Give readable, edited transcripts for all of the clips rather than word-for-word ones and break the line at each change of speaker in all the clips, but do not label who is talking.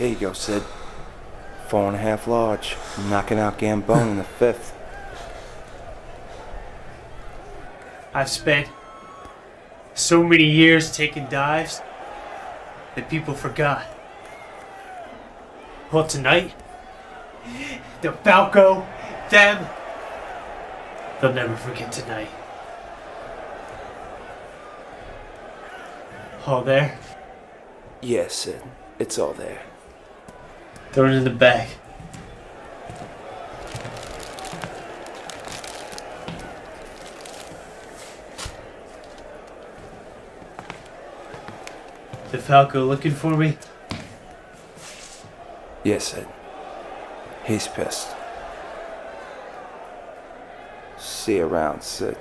Here you go, Sid. 4.5 large. I'm knocking out Gambone in the 5th.
I've spent so many years taking dives that people forgot. Well, tonight, the Falco, them, they'll never forget tonight. All there?
Yeah, Sid. It's all there.
Throw it in the bag. The Falco looking for me?
Yes, Sid. He's pissed. See you around, Sid.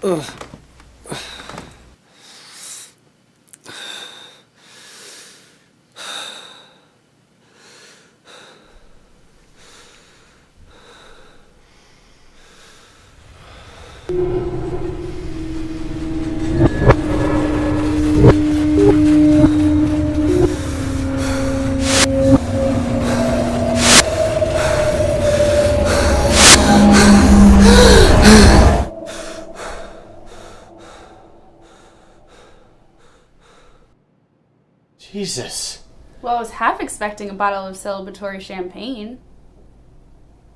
Ugh.
Jesus.
Well, I was half expecting a bottle of celebratory champagne.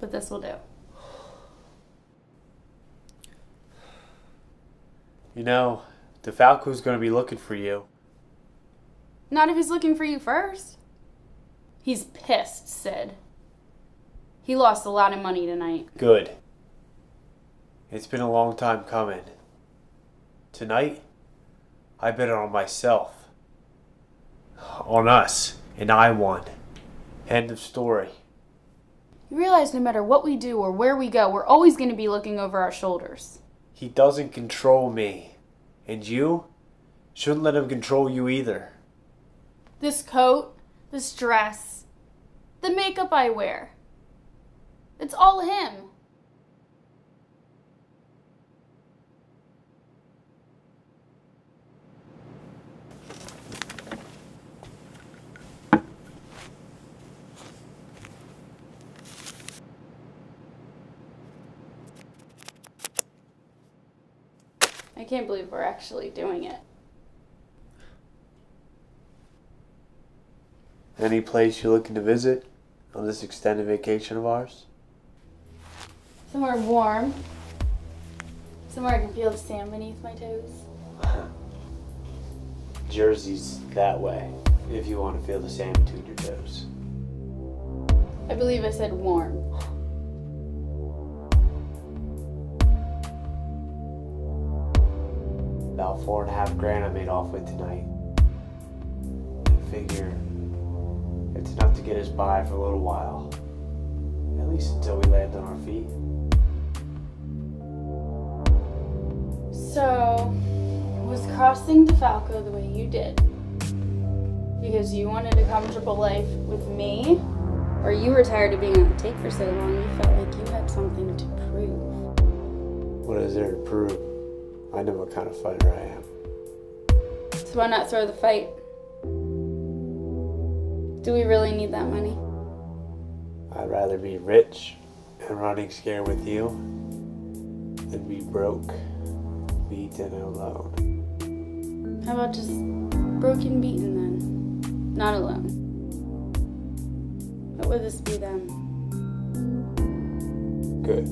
But this will do.
You know, the Falco's gonna be looking for you.
Not if he's looking for you first. He's pissed, Sid. He lost a lot of money tonight.
Good. It's been a long time coming. Tonight, I bet on myself. On us. And I won. End of story.
You realize no matter what we do or where we go, we're always going to be looking over our shoulders.
He doesn't control me. And you shouldn't let him control you either.
This coat, this dress, the makeup I wear. It's all him. I can't believe we're actually doing it.
Any place you're looking to visit on this extended vacation of ours?
Somewhere warm. Somewhere I can feel the sand beneath my toes.
Jersey's that way, if you want to feel the sand between your toes.
I believe I said warm.
About $4.5 I made off with tonight. I figure it's enough to get us by for a little while. At least until we land on our feet.
So, was crossing the Falco the way you did because you wanted a comfortable life with me? Or you were tired of being on the take for so long you felt like you had something to prove?
What is there to prove? I know what kind of fighter I am.
So why not throw the fight? Do we really need that money?
I'd rather be rich and running scared with you than be broke, beaten, and alone.
How about just broken, beaten then? Not alone. What would this be then?
Good.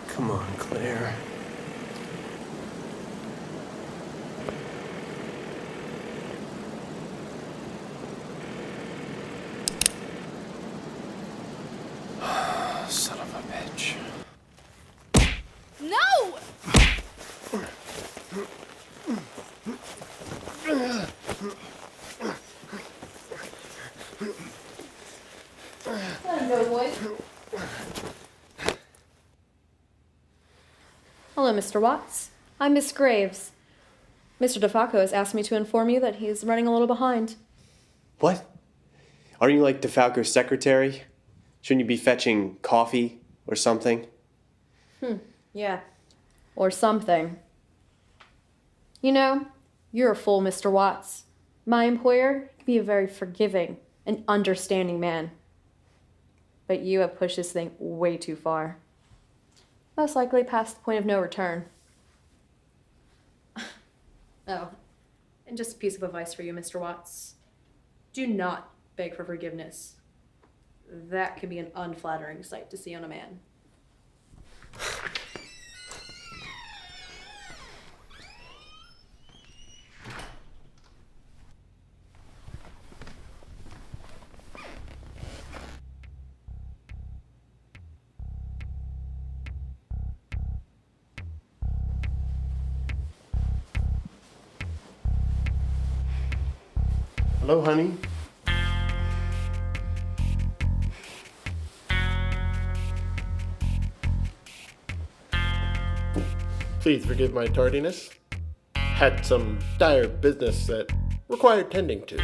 Come on, Claire. Son of a bitch.
No! Let him go, boys.
Hello, Mr. Watts. I'm Miss Graves. Mr. DeFalco has asked me to inform you that he's running a little behind.
What? Aren't you like DeFalco's secretary? Shouldn't you be fetching coffee or something?
Yeah. Or something. You know, you're a fool, Mr. Watts. My employer can be a very forgiving and understanding man. But you have pushed this thing way too far. Most likely past the point of no return. Oh, and just a piece of advice for you, Mr. Watts. Do not beg for forgiveness. That can be an unflattering sight to see on a man.
Hello, honey.
Please forgive my tardiness. Had some dire business that required tending to.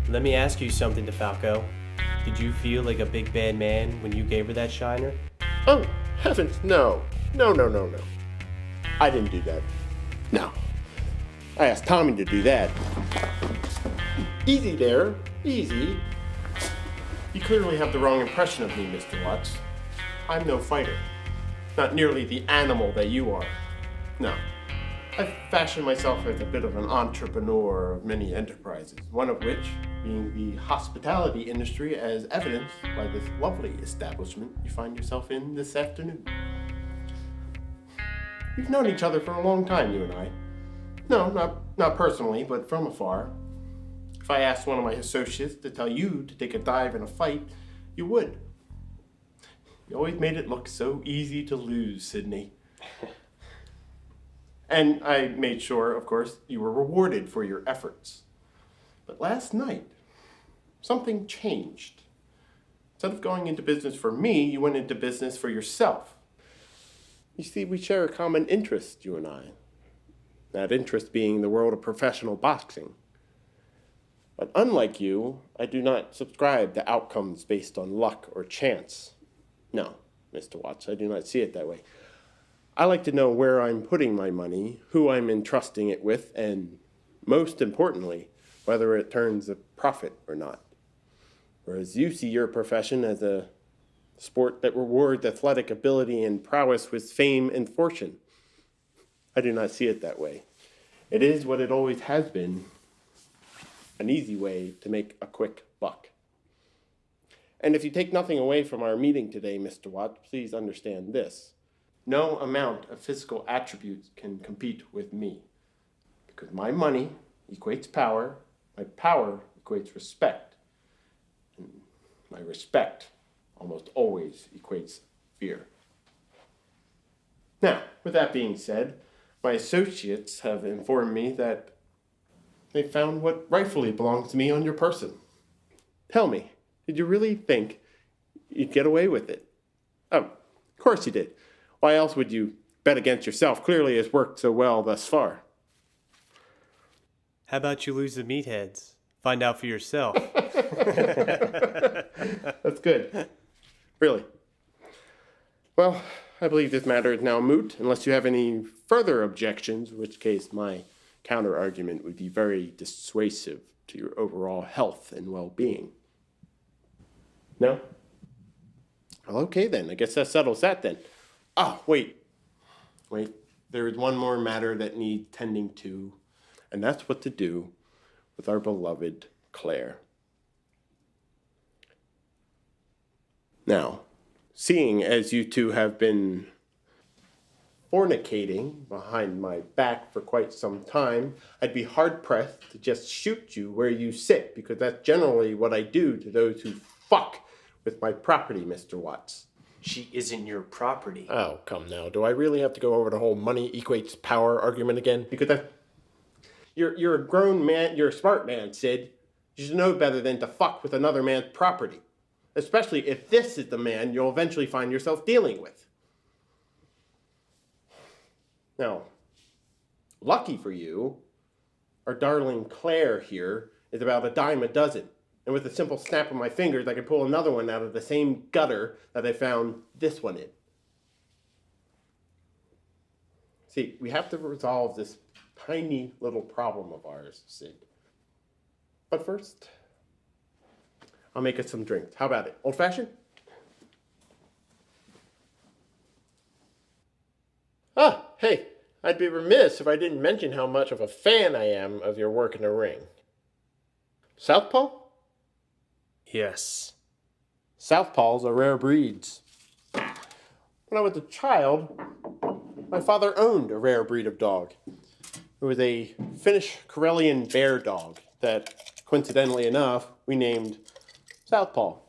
Let me ask you something, DeFalco. Did you feel like a big bad man when you gave her that shiner?
Oh, heavens, no. No. I didn't do that. No. I asked Tommy to do that. Easy there. Easy. You clearly have the wrong impression of me, Mr. Watts. I'm no fighter. Not nearly the animal that you are. No. I've fashioned myself as a bit of an entrepreneur of many enterprises, one of which being the hospitality industry, as evidenced by this lovely establishment you find yourself in this afternoon. We've known each other for a long time, you and I. No, not personally, but from afar. If I asked one of my associates to tell you to take a dive in a fight, you would. You always made it look so easy to lose, Sydney. And I made sure, of course, you were rewarded for your efforts. But last night, something changed. Instead of going into business for me, you went into business for yourself. You see, we share a common interest, you and I. That interest being the world of professional boxing. But unlike you, I do not subscribe to outcomes based on luck or chance. No, Mr. Watts, I do not see it that way. I like to know where I'm putting my money, who I'm entrusting it with, and most importantly, whether it turns a profit or not. Whereas you see your profession as a sport that rewards athletic ability and prowess with fame and fortune. I do not see it that way. It is what it always has been, an easy way to make a quick buck. And if you take nothing away from our meeting today, Mr. Watts, please understand this. No amount of physical attributes can compete with me. Because my money equates power, my power equates respect, and my respect almost always equates fear. Now, with that being said, my associates have informed me that they found what rightfully belongs to me on your person. Tell me, did you really think you'd get away with it? Oh, of course you did. Why else would you bet against yourself? Clearly it's worked so well thus far.
How about you lose the meatheads? Find out for yourself.
That's good. Really. Well, I believe this matter is now moot, unless you have any further objections, in which case my counter-argument would be very dissuasive to your overall health and well-being. No? Well, okay then. I guess that settles that then. Ah, wait. There is one more matter that needs tending to, and that's what to do with our beloved Claire. Now, seeing as you two have been fornicating behind my back for quite some time, I'd be hard-pressed to just shoot you where you sit, because that's generally what I do to those who fuck with my property, Mr. Watts.
She isn't your property.
Oh, come now. Do I really have to go over the whole money equates power argument again? Because you're a grown man, you're a smart man, Sid. You should know better than to fuck with another man's property. Especially if this is the man you'll eventually find yourself dealing with. Now, lucky for you, our darling Claire here is about a dime a dozen. And with a simple snap of my fingers, I can pull another one out of the same gutter that I found this one in. See, we have to resolve this tiny little problem of ours, Sid. But first, I'll make us some drinks. How about it? Old-fashioned? Ah, hey, I'd be remiss if I didn't mention how much of a fan I am of your work in the ring. Southpaw?
Yes.
Southpaws are rare breeds. When I was a child, my father owned a rare breed of dog. It was a Finnish Karelian bear dog that, coincidentally enough, we named Southpaw.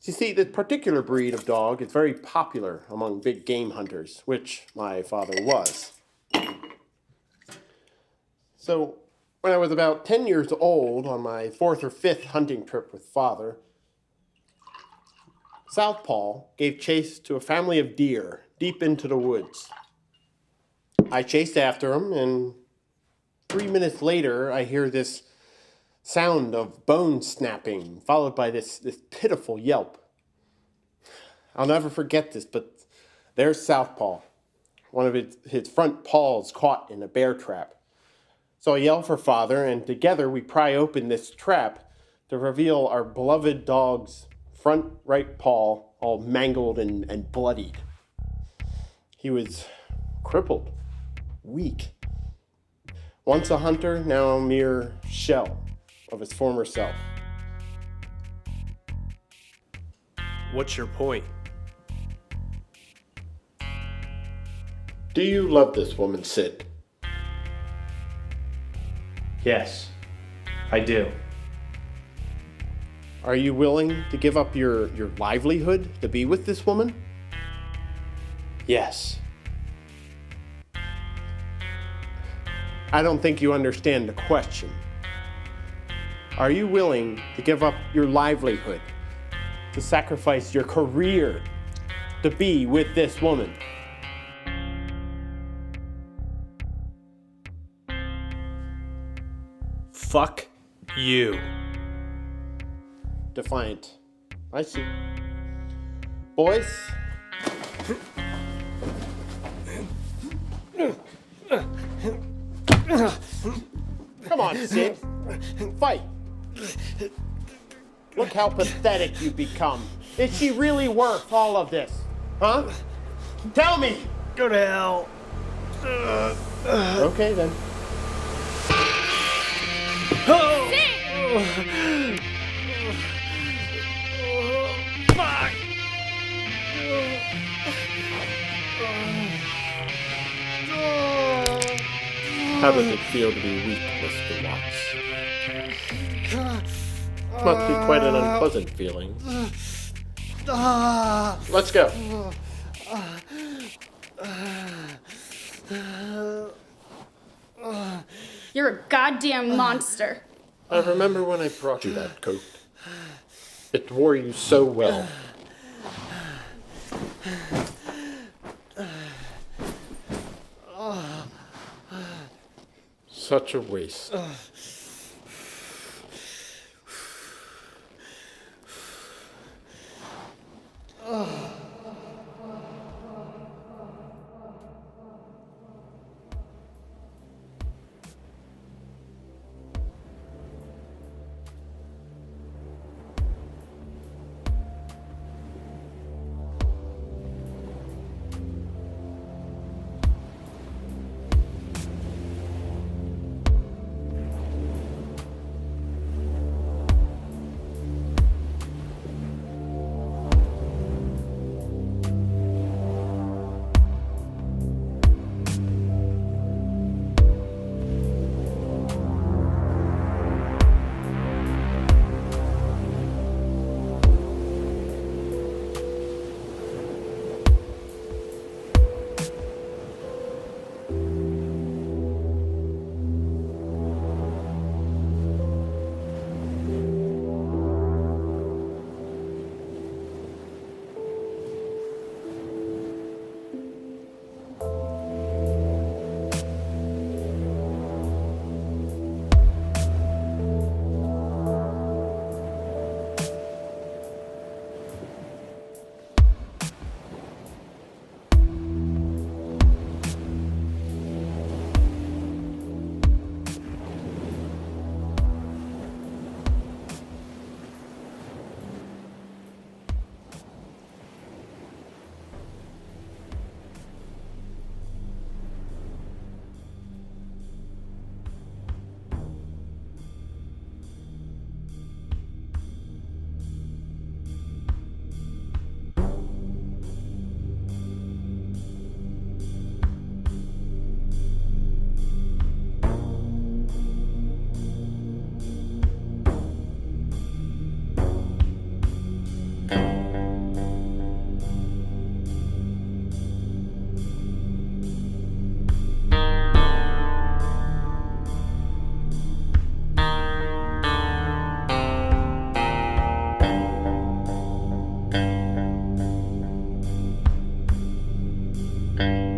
You see, this particular breed of dog is very popular among big game hunters, which my father was. So, when I was about 10 years old, on my 4th or 5th hunting trip with father, Southpaw gave chase to a family of deer deep into the woods. I chased after him, and 3 minutes later, I hear this sound of bone snapping, followed by this pitiful yelp. I'll never forget this, but there's Southpaw, one of his front paws caught in a bear trap. So I yell for father, and together we pry open this trap to reveal our beloved dog's front right paw all mangled and bloodied. He was crippled, weak. Once a hunter, now a mere shell of his former self.
What's your point?
Do you love this woman, Sid?
Yes, I do.
Are you willing to give up your livelihood to be with this woman?
Yes.
I don't think you understand the question. Are you willing to give up your livelihood, to sacrifice your career, to be with this woman?
Fuck you.
Defiant. I see. Boys? Come on, Sid. Fight. Look how pathetic you've become. Is she really worth all of this? Huh? Tell me!
Go to hell.
Okay, then.
Fuck!
How does it feel to be weak, Mr. Watts? Must be quite an unpleasant feeling. Let's go.
You're a goddamn monster.
I remember when I brought you that coat. It wore you so well. Such a waste. Bye.